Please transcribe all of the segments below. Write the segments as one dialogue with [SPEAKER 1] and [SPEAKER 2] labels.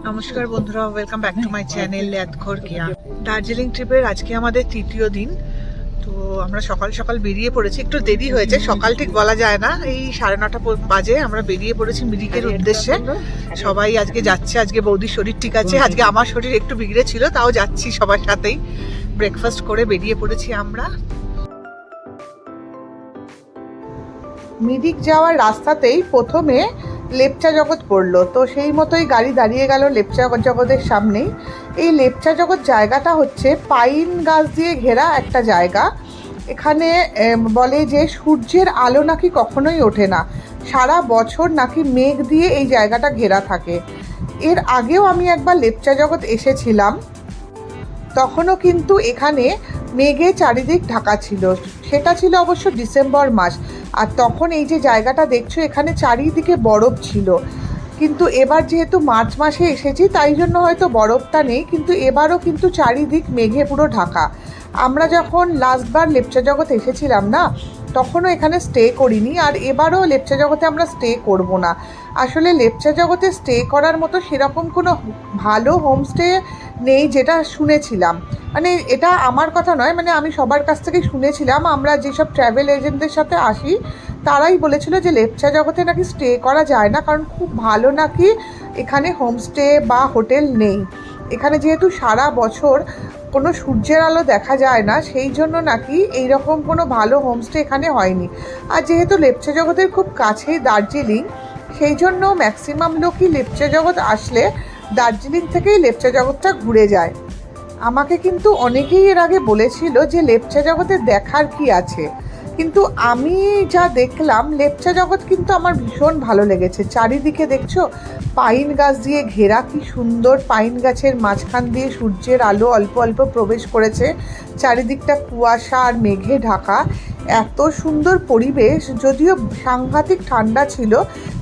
[SPEAKER 1] নমস্কার বন্ধুরা, welcome back to my channel Lyadghor কিয়া। দার্জিলিং ট্রিপের আজকে আমাদের তৃতীয় দিন। তো আমরা সকাল সকাল বেরিয়ে পড়েছি, একটু দেরি হয়েছে, সকাল ঠিক বলা যায় না, এই 9:30 বাজে আমরা বেরিয়ে পড়েছি মিরিকের উদ্দেশ্যে। সবাই আজকে যাচ্ছে, আজকে বৌদির শরীর ঠিক আছে, আজকে আমার শরীর একটু বিগড়ে ছিল, তাও যাচ্ছি সবার সাথেই। ব্রেকফাস্ট করে বেরিয়ে পড়েছি আমরা। মিরিক যাওয়ার রাস্তাতেই প্রথমে লেপচা জগৎ পড়লো, তো সেই মতোই গাড়ি দাঁড়িয়ে গেল লেপচা জগতের সামনেই। এই লেপচা জগৎ জায়গাটা হচ্ছে পাইন গাছ দিয়ে ঘেরা একটা জায়গা। এখানে বলে যে সূর্যের আলো নাকি কখনোই ওঠে না, সারা বছর নাকি মেঘ দিয়ে এই জায়গাটা ঘেরা থাকে। এর আগেও আমি একবার লেপচা জগৎ এসেছিলাম, তখনও কিন্তু এখানে মেঘে চারিদিক ঢাকা ছিল। সেটা ছিল অবশ্য ডিসেম্বর মাস, আর তখন এই যে জায়গাটা দেখছো এখানে চারিদিকে বরফ ছিল। কিন্তু এবার যেহেতু মার্চ মাসে এসেছি তাই জন্য হয়তো বরফটা নেই, কিন্তু এবারও কিন্তু চারিদিক মেঘে পুরো ঢাকা। আমরা যখন লাস্টবার লেপচা জগৎ এসেছিলাম না, তখনও এখানে স্টে করিনি, আর এবারও লেপচা জগতে আমরা স্টে করব না। আসলে লেপচা জগতে স্টে করার মতো সেরকম কোনো ভালো হোমস্টে নেই যেটা শুনেছিলাম। মানে এটা আমার কথা নয়, মানে আমি সবার কাছ থেকে শুনেছিলাম, আমরা যেসব ট্র্যাভেল এজেন্টদের সাথে আসি তারাই বলেছিল যে লেপচা জগতে নাকি স্টে করা যায় না, কারণ খুব ভালো নাকি এখানে হোমস্টে বা হোটেল নেই। এখানে যেহেতু সারা বছর কোনো সূর্যের আলো দেখা যায় না, সেই জন্য নাকি এইরকম কোনো ভালো হোমস্টে এখানে হয়নি। আর যেহেতু লেপচা জগতের খুব কাছেই দার্জিলিং, সেই জন্য ম্যাক্সিমাম লোকই লেপচা জগৎ আসলে দার্জিলিং থেকেই লেপচা জগৎটা ঘুরে যায়। আমাকে কিন্তু অনেকেই এর আগে বলেছিল যে লেপচা জগতে দেখার কি আছে, কিন্তু আমি যা দেখলাম লেপচা জগৎ কিন্তু আমার ভীষণ ভালো লেগেছে। চারিদিকে দেখছো পাইন গাছ দিয়ে ঘেরা, কি সুন্দর, পাইন গাছের মাঝখান দিয়ে সূর্যের আলো অল্প অল্প প্রবেশ করেছে, চারিদিকটা কুয়াশা আর মেঘে ঢাকা, এত সুন্দর পরিবেশ। যদিও সাংঘাতিক ঠান্ডা ছিল,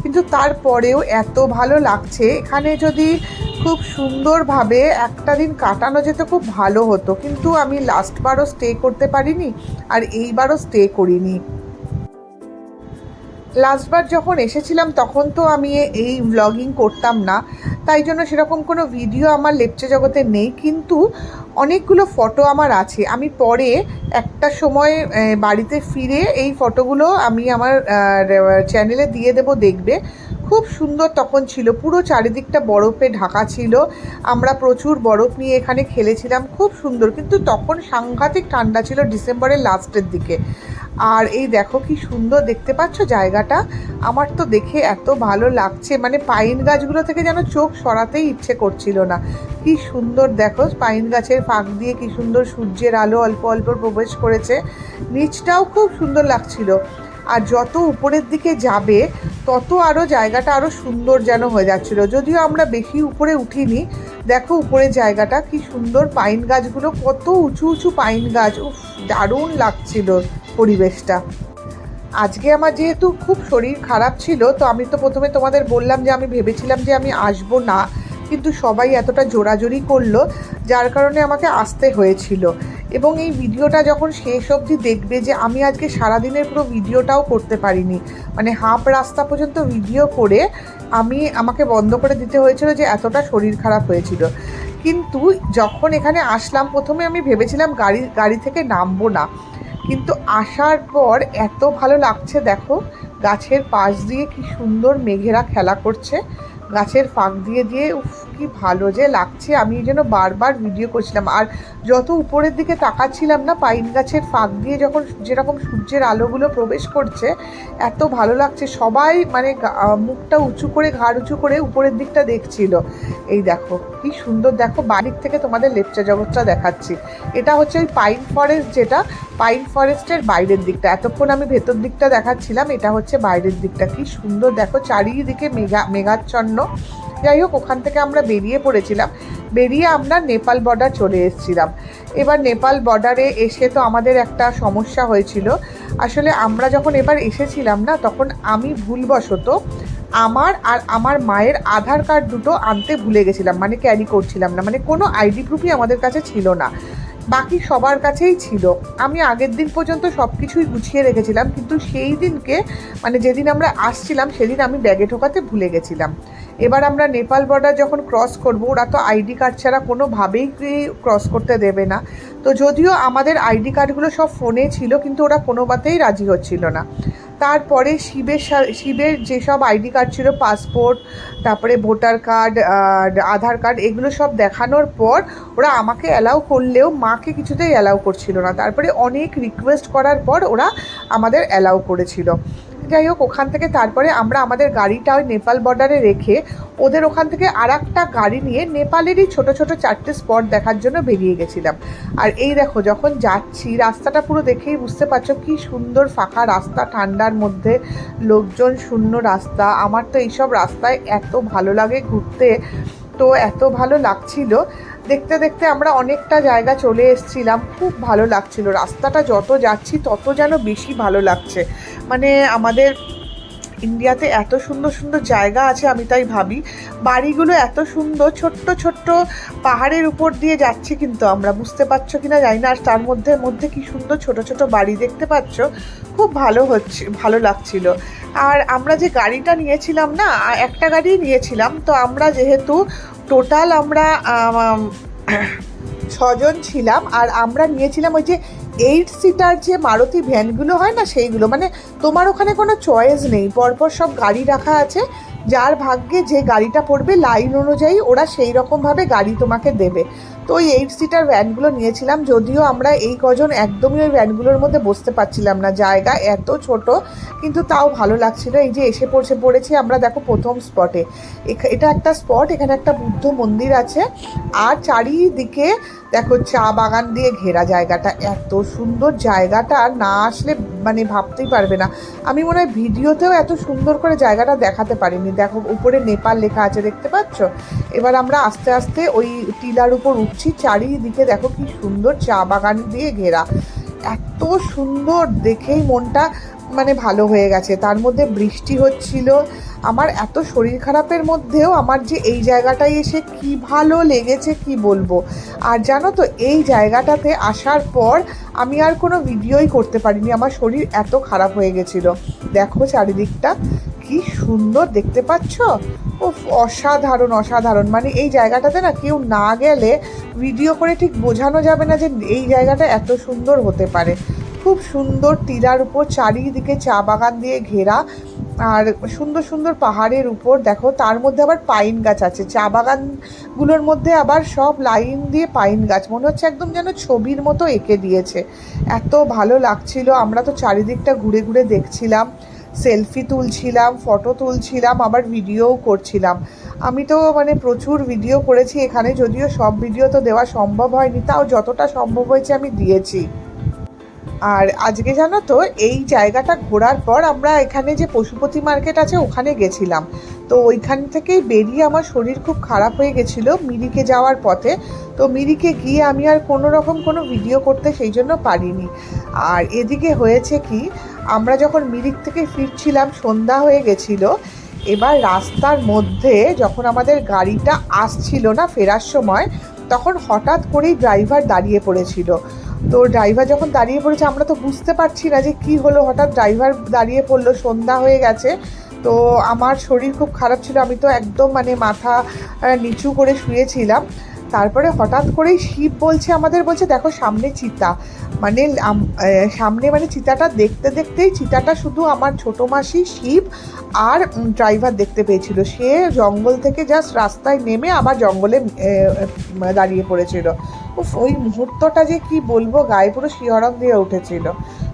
[SPEAKER 1] কিন্তু তারপরেও এত ভালো লাগছে। এখানে যদি খুব সুন্দরভাবে একটা দিন কাটানো যেত খুব ভালো হতো, কিন্তু আমি লাস্টবারও স্টে করতে পারিনি আর এইবারও স্টে করিনি। লাস্টবার যখন এসেছিলাম তখন তো আমি এই ব্লগিং করতাম না, তাই জন্য সেরকম কোনো ভিডিও আমার লেপচা জগতে নেই, কিন্তু অনেকগুলো ফটো আমার আছে। আমি পরে একটা সময় বাড়িতে ফিরে এই ফটোগুলো আমি আমার চ্যানেলে দিয়ে দেবো, দেখবে। খুব সুন্দর তখন ছিল, পুরো চারিদিকটা বরফে ঢাকা ছিল, আমরা প্রচুর বরফ নিয়ে এখানে খেলেছিলাম, খুব সুন্দর। কিন্তু তখন সাংঘাতিক ঠান্ডা ছিল, ডিসেম্বরের লাস্টের দিকে। আর এই দেখো কি সুন্দর দেখতে পাচ্ছ জায়গাটা, আমার তো দেখে এত ভালো লাগছে, মানে পাইন গাছগুলো থেকে যেন চোখ সরাতেই ইচ্ছে করছিল না। কি সুন্দর দেখো, পাইন গাছের ফাঁক দিয়ে কি সুন্দর সূর্যের আলো অল্প অল্প প্রবেশ করেছে, নিচটাও খুব সুন্দর লাগছিল। আর যত উপরের দিকে যাবে তত আরও জায়গাটা আরও সুন্দর যেন হয়ে যাচ্ছিল। যদিও আমরা বেশি উপরে উঠিনি, দেখো উপরে জায়গাটা কি সুন্দর, পাইন গাছগুলো কত উঁচু উঁচু পাইন গাছ, উফ দারুণ লাগছিল পরিবেশটা। আজকে আমার যেহেতু খুব শরীর খারাপ ছিল, তো আমি তো প্রথমে তোমাদের বললাম যে আমি ভেবেছিলাম যে আমি আসবো না, কিন্তু সবাই এতটা জোরাজোরি করলো যার কারণে আমাকে আসতে হয়েছিল। এবং এই ভিডিওটা যখন শেষ অবধি দেখবে যে আমি আজকে সারাদিনের পুরো ভিডিওটাও করতে পারিনি, মানে হাফ রাস্তা পর্যন্ত ভিডিও করে আমাকে বন্ধ করে দিতে হয়েছিল, যে এতটা শরীর খারাপ হয়েছিল। কিন্তু যখন এখানে আসলাম প্রথমে আমি ভেবেছিলাম গাড়ি থেকে নামবো না, কিন্তু আসার পর এত ভালো লাগছে। দেখো গাছের পাশ দিয়ে কি সুন্দর মেঘেরা খেলা করছে, গাছের ফাঁক দিয়ে দিয়ে, উফ কি ভালো যে লাগছে। আমি এই জন্য বারবার ভিডিও করছিলাম। আর যত উপরের দিকে তাকাচ্ছিলাম না, পাইন গাছের ফাঁক দিয়ে যখন যেরকম সূর্যের আলোগুলো প্রবেশ করছে, এত ভালো লাগছে। সবাই মানে মুখটা উঁচু করে, ঘাড় উঁচু করে উপরের দিকটা দেখছিল। এই দেখো কি সুন্দর, দেখো বাড়ির থেকে তোমাদের লেপচা জগৎটা দেখাচ্ছি। এটা হচ্ছে ওই পাইন ফরেস্ট, যেটা পাইন ফরেস্টের বাইরের দিকটা। এতক্ষণ আমি ভেতর দিকটা দেখাচ্ছিলাম, এটা হচ্ছে বাইরের দিকটা। কি সুন্দর দেখো, চারিদিকে মেঘাচ্ছন্ন। যাই হোক, ওখান থেকে আমরা বেরিয়ে পড়েছিলাম, বেরিয়ে আমরা নেপাল বর্ডার চলে এসেছিলাম। এবার নেপাল বর্ডারে এসে তো আমাদের একটা সমস্যা হয়েছিল। আসলে আমরা যখন এবার এসেছিলাম না, তখন আমি ভুলবশত আমার আর আমার মায়ের আধার কার্ড দুটো আনতে ভুলে গেছিলাম, মানে ক্যারি করছিলাম না, মানে কোনো আইডি প্রুফই আমাদের কাছে ছিল না। বাকি সবার কাছেই ছিল। আমি আগের দিন পর্যন্ত সব কিছুই গুছিয়ে রেখেছিলাম, কিন্তু সেই দিনকে মানে যেদিন আমরা আসছিলাম সেদিন আমি ব্যাগে ঢোকাতে ভুলে গেছিলাম। এবার আমরা নেপাল বর্ডার যখন ক্রস করব, ওরা তো আইডি কার্ড ছাড়া কোনোভাবেই ক্রস করতে দেবে না। তো যদিও আমাদের আইডি কার্ডগুলো সব ফোনে ছিল, কিন্তু ওরা কোনোভাবেই রাজি হচ্ছিল না। তারপরে শিবের যেসব আইডি কার্ড ছিল, পাসপোর্ট, তারপরে ভোটার কার্ড, আধার কার্ড, এগুলো সব দেখানোর পর ওরা আমাকে অ্যালাউ করলেও মাকে কিছুতেই অ্যালাউ করছিল না। তারপরে অনেক রিকোয়েস্ট করার পর ওরা আমাদের অ্যালাউ করেছিল। যাই হোক, ওখান থেকে তারপরে আমরা আমাদের গাড়িটা ওই নেপাল বর্ডারে রেখে ওদের ওখান থেকে আর একটা গাড়ি নিয়ে নেপালেরই ছোট ছোট 4টে স্পট দেখার জন্য বেরিয়ে গেছিলাম। আর এই দেখো, যখন যাচ্ছি রাস্তাটা পুরো দেখেই বুঝতে পারছো কি সুন্দর ফাঁকা রাস্তা, ঠান্ডার মধ্যে লোকজন শূন্য রাস্তা। আমার তো এইসব রাস্তায় এত ভালো লাগে ঘুরতে, তো এত ভালো লাগছিল। দেখতে দেখতে আমরা অনেকটা জায়গা চলে এসেছিলাম, খুব ভালো লাগছিল। রাস্তাটা যত যাচ্ছি তত যেন বেশি ভালো লাগছে। মানে আমাদের ইন্ডিয়াতে এত সুন্দর সুন্দর জায়গা আছে, আমি তাই ভাবি। বাড়িগুলো এত সুন্দর, ছোট্ট ছোট্ট পাহাড়ের উপর দিয়ে যাচ্ছি, কিন্তু আমরা বুঝতে পারছো কিনা জানি না। আর তার মধ্যে মধ্যে কি সুন্দর ছোট ছোট বাড়ি দেখতে পাচ্ছ, খুব ভালো লাগছিল। আর আমরা যে গাড়িটা নিয়েছিলাম না, একটা গাড়ি নিয়েছিলাম, তো আমরা যেহেতু টোটাল আমরা 6জন ছিলাম, আর আমরা নিয়েছিলাম ওই যে 8 সিটার যে মারুতি ভ্যানগুলো হয় না, সেইগুলো। মানে তোমার ওখানে কোনো চয়েস নেই, পরপর সব গাড়ি রাখা আছে, যার ভাগ্যে যে গাড়িটা পড়বে লাইন অনুযায়ী ওরা সেই রকমভাবে গাড়ি তোমাকে দেবে। তো ওই 8 সিটার ভ্যানগুলো নিয়েছিলাম, যদিও আমরা এই কজন একদমই ওই ভ্যানগুলোর মধ্যে বসতে পারছিলাম না, জায়গা এত ছোট, কিন্তু তাও ভালো লাগছিল। এই যে এসে পড়েছি আমরা, দেখো প্রথম স্পটে। এটা একটা স্পট, এখানে একটা বুদ্ধ মন্দির আছে, আর চারিদিকে দেখো চা বাগান দিয়ে ঘেরা। জায়গাটা এত সুন্দর, জায়গাটা না আসলে মানে ভাবতেই পারবে না। আমি মনে হয় ভিডিওতেও এত সুন্দর করে জায়গাটা দেখাতে পারিনি। দেখো উপরে নেপাল লেখা আছে, দেখতে পাচ্ছ। এবার আমরা আস্তে আস্তে ওই টিলার উপর উঠছি, চারিদিকে দেখো কি সুন্দর চা বাগান দিয়ে ঘেরা। এত সুন্দর, দেখেই মনটা মানে ভালো হয়ে গেছে। তার মধ্যে বৃষ্টি হচ্ছিল। আমার এত শরীর খারাপের মধ্যেও আমার যে এই জায়গাটায় এসে কি ভালো লেগেছে কি বলবো। আর জানো তো, এই জায়গাটাতে আসার পর আমি আর কোনো ভিডিওই করতে পারিনি, আমার শরীর এত খারাপ হয়ে গেছিলো। দেখো চারিদিকটা কি সুন্দর, দেখতে পাচ্ছ? ও অসাধারণ অসাধারণ। মানে এই জায়গাটাতে না কেউ না গেলে ভিডিও করে ঠিক বোঝানো যাবে না যে এই জায়গাটা এত সুন্দর হতে পারে। খুব সুন্দর, টিলার উপর চারিদিকে চা বাগান দিয়ে ঘেরা, আর সুন্দর সুন্দর পাহাড়ের উপর দেখো, তার মধ্যে আবার পাইন গাছ আছে। চা বাগানগুলোর মধ্যে আবার সব লাইন দিয়ে পাইন গাছ, মনে হচ্ছে একদম যেন ছবির মতো এঁকে দিয়েছে। এত ভালো লাগছিল। আমরা তো চারিদিকটা ঘুরে ঘুরে দেখছিলাম, সেলফি তুলছিলাম, ফটো তুলছিলাম, আবার ভিডিওও করছিলাম। আমি তো মানে প্রচুর ভিডিও করেছি এখানে, যদিও সব ভিডিও তো দেওয়া সম্ভব হয়নি, তাও যতটা সম্ভব হয়েছে আমি দিয়েছি। আর আজকে জানো তো, এই জায়গাটা ঘোরার পর আমরা এখানে যে পশুপতি মার্কেট আছে ওখানে গেছিলাম। তো ওইখান থেকেই বেরিয়ে আমার শরীর খুব খারাপ হয়ে গেছিলো মিরিকে যাওয়ার পথে। তো মিরিকে গিয়ে আমি আর কোনো রকম কোনো ভিডিও করতে সেই জন্য পারিনি। আর এদিকে হয়েছে কি, আমরা যখন মিরিক থেকে ফিরছিলাম সন্ধ্যা হয়ে গেছিলো। এবার রাস্তার মধ্যে যখন আমাদের গাড়িটা আসছিল না ফেরার সময়, তখন হঠাৎ করেই ড্রাইভার দাঁড়িয়ে পড়েছিল। তো ড্রাইভার যখন দাঁড়িয়ে পড়েছে, আমরা তো বুঝতে পারছি না যে কি হলো, হঠাৎ ড্রাইভার দাঁড়িয়ে পড়লো, সন্ধ্যা হয়ে গেছে। তো আমার শরীর খুব খারাপ ছিল, আমি তো একদম মানে মাথা নিচু করে শুয়েছিলাম। তারপরে হঠাৎ করেই শিব বলছে দেখো সামনে চিতা। মানে সামনে মানে চিতাটা দেখতে দেখতেই চিতাটা শুধু আমার ছোটো মাসি, শিব আর ড্রাইভার দেখতে পেয়েছিল। সে জঙ্গল থেকে জাস্ট রাস্তায় নেমে আবার জঙ্গলে দাঁড়িয়ে পড়েছিল। ওই মুহূর্তটা যে কি বলবো, গায়ে পুরো শিহরণ দিয়ে উঠেছিল।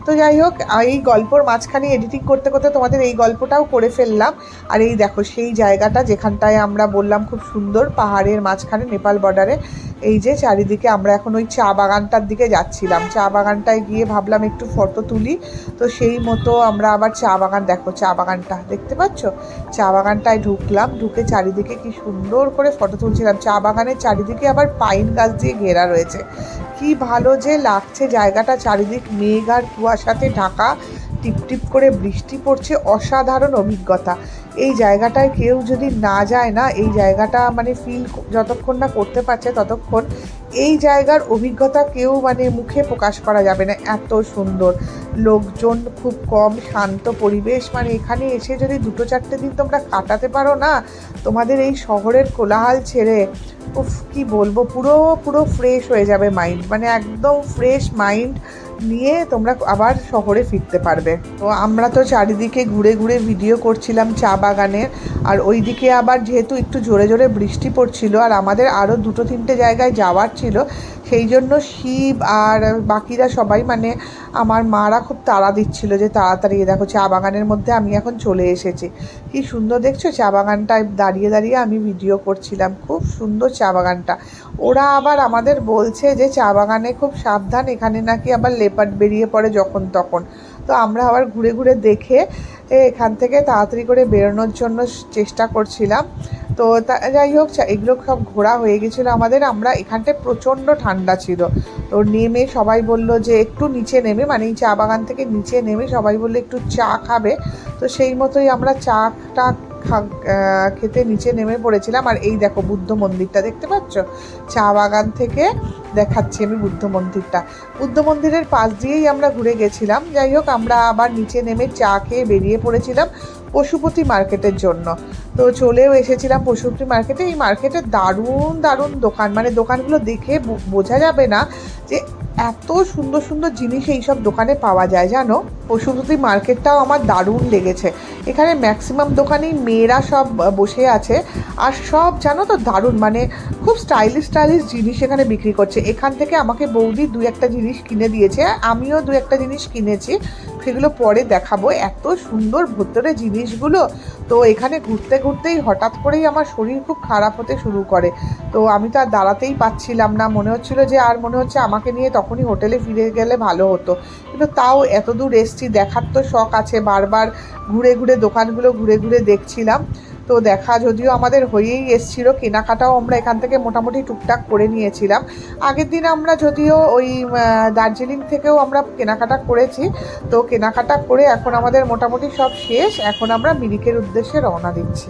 [SPEAKER 1] তো যাই হোক, এই গল্পর মাঝখানে এডিটিং করতে করতে তোমাদের এই গল্পটাও করে ফেললাম। আর এই দেখো সেই জায়গাটা যেখানটায় আমরা বললাম খুব সুন্দর, পাহাড়ের মাঝখানে নেপাল বর্ডারে। এই যে চারিদিকে আমরা এখন ওই চা বাগানটার দিকে যাচ্ছিলাম, চা বাগানটায় গিয়ে ভাবলাম একটু ফটো তুলি। তো সেই মতো আমরা আবার চা বাগান, দেখো চা বাগানটা দেখতে পাচ্ছ, চা বাগানটায় ঢুকলাম, ঢুকে চারিদিকে কি সুন্দর করে ফটো তুলছিলাম। চা বাগানের চারিদিকে আবার পাইন গাছ দিয়ে ঘেরা রয়েছে। কি ভালো যে লাগছে জায়গাটা, চারিদিক মেঘ আর কুয়াশাতে ঢাকা, টিপটিপ করে বৃষ্টি পড়ছে, অসাধারণ অভিজ্ঞতা। এই জায়গাটায় কেউ যদি না যায় না, এই জায়গাটা মানে ফিল যতক্ষণ না করতে পারছে ততক্ষণ এই জায়গার অভিজ্ঞতা কেউ মানে মুখে প্রকাশ করা যাবে না। এত সুন্দর, লোকজন খুব কম, শান্ত পরিবেশ। মানে এখানে এসে যদি 2-4 দিন তোমরা কাটাতে পারো না, তোমাদের এই শহরের কোলাহল ছেড়ে, উফ কি বলবো, পুরো পুরো ফ্রেশ হয়ে যাবে মাইন্ড। মানে একদম ফ্রেশ মাইন্ড নিয়ে তোমরা আবার শহরে ফিরতে পারবে। তো আমরা তো চারিদিকে ঘুরে ঘুরে ভিডিও করছিলাম চা বাগানের, আর ওইদিকে আবার যেহেতু একটু জোরে জোরে বৃষ্টি পড়ছিল আর আমাদের আরও 2-3টে জায়গায় যাওয়ার ছিল, সেই জন্য শিব আর বাকিরা সবাই মানে আমার মারা খুব তাড়া দিচ্ছিল যে তাড়াতাড়ি, দেখো চা বাগানের মধ্যে আমি এখন চলে এসেছি। কি সুন্দর দেখছো চা বাগানটায় দাঁড়িয়ে দাঁড়িয়ে আমি ভিডিও করছিলাম, খুব সুন্দর চা বাগানটা। ওরা আবার আমাদের বলছে যে চা বাগানে খুব সাবধান, এখানে নাকি আবার লেপার্ড বেরিয়ে পড়ে যখন তখন। তো আমরা আবার ঘুরে ঘুরে দেখে এখান থেকে তাড়াতাড়ি করে বেরোনোর জন্য চেষ্টা করছিলাম। তো যাই হোক, এগুলো সব ঘোরা হয়ে গেছিলো আমাদের। আমরা এখানটায় প্রচণ্ড ঠান্ডা ছিল, তো নেমে সবাই বলল যে একটু নিচে নেমে, মানে এই চা বাগান থেকে নিচে নেমে সবাই বললো একটু চা খাবে। তো সেই মতোই আমরা চাটা খেতে নিচে নেমে পড়েছিলাম। আর এই দেখো বুদ্ধ মন্দিরটা দেখতে পাচ্ছ, চা বাগান থেকে দেখাচ্ছি আমি বুদ্ধ মন্দিরটা। বুদ্ধ মন্দিরের পাশ দিয়েই আমরা ঘুরে গেছিলাম। যাই হোক, আমরা আবার নিচে নেমে চা খেয়ে বেরিয়ে পড়েছিলাম পশুপতি মার্কেটের জন্য। তো চলেও এসেছিলাম পশুপতি মার্কেটে। এই মার্কেটে দারুণ দারুণ দোকান, মানে দোকানগুলো দেখে বোঝা যাবে না যে এত সুন্দর সুন্দর জিনিস এইসব দোকানে পাওয়া যায়। জানো, পশুপতি মার্কেটটাও আমার দারুণ লেগেছে। এখানে ম্যাক্সিমাম দোকানেই মেয়েরা সব বসে আছে, আর সব জানো তো দারুণ, মানে খুব স্টাইলিশ স্টাইলিশ জিনিস এখানে বিক্রি করছে। এখান থেকে আমাকে বৌদি 2-1টা জিনিস কিনে দিয়েছে, আমিও 2-1টা জিনিস কিনেছি, সেগুলো পরে দেখাবো। এত সুন্দর ভেতরে জিনিসগুলো। তো এখানে ঘুরতে ঘুরতেই হঠাৎ করেই আমার শরীর খুব খারাপ হতে শুরু করে। তো আমি তো আর দাঁড়াতেই পাচ্ছিলাম না, মনে হচ্ছিলো যে আর মনে হচ্ছে আমাকে নিয়ে তখনই হোটেলে ফিরে গেলে ভালো হতো। কিন্তু তাও এত দূর এসছি, দেখার তো শখ আছে, বারবার ঘুরে ঘুরে দোকানগুলো ঘুরে ঘুরে দেখছিলাম। তো দেখা যদিও আমাদের হয়েই এসছিল, কেনাকাটাও আমরা এখান থেকে মোটামুটি টুকটাক করে নিয়েছিলাম। আগের দিন আমরা যদিও ওই দার্জিলিং থেকেও আমরা কেনাকাটা করেছি। তো কেনাকাটা করে এখন আমাদের মোটামুটি সব শেষ, এখন আমরা মিরিকের উদ্দেশ্যে রওনা দিচ্ছি।